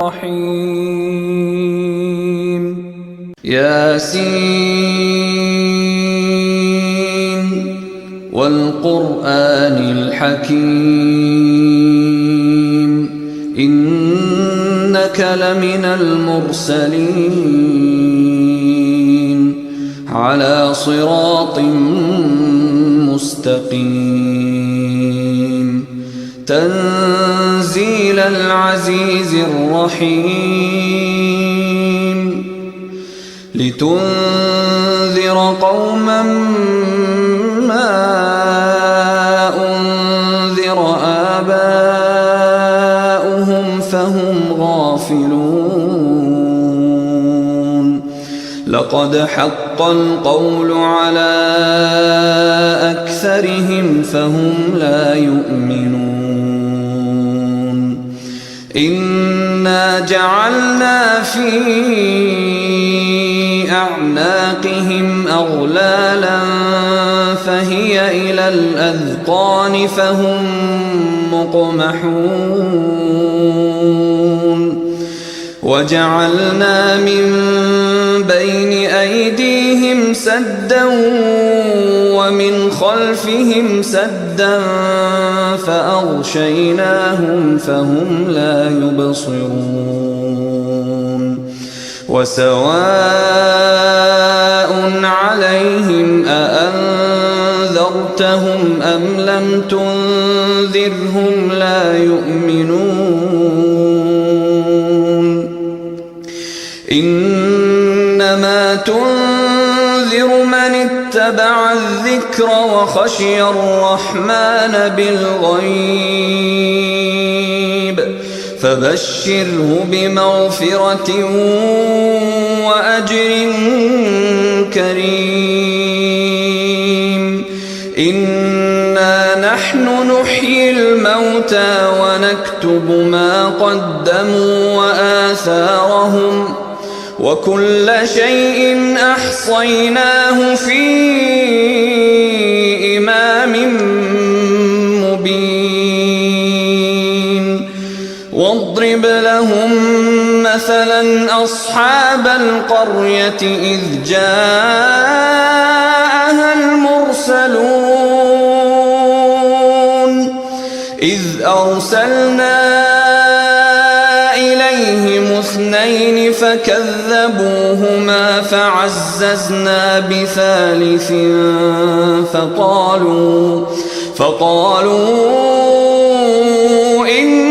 الرحيم ياسين والقرآن الحكيم إنك لمن المرسلين على صراط مستقيم تنزيل العزيز الرحيم لتنذر قوما ما أنذر آباؤهم فهم غافلون لقد حق القول على أكثرهم فهم لا يؤمنون إنا جعلنا في أعناقهم أغلالا فهي إلى الأذقان فهم مقمحون وجعلنا من بين أيديهم سدا ومن خلفهم سدا فأغشيناهم فهم لا يبصرون وسواء عليهم أأنذرتهم أم لم تنذرهم لا يؤمنون إنما تنذر من اتبع الذكر وخشي الرحمن بالغيب فبشره بمغفرة وأجر كريم إنا نحن نحيي الموتى ونكتب ما قدموا وآثارهم وكل شيء أحصيناه في إمام مبين واضرب لهم مثلا أصحاب القرية إذ جاءها المرسلون إذ أرسلنا إليهم اثنين فكذبوهما فعززنا بثالث فقالوا إن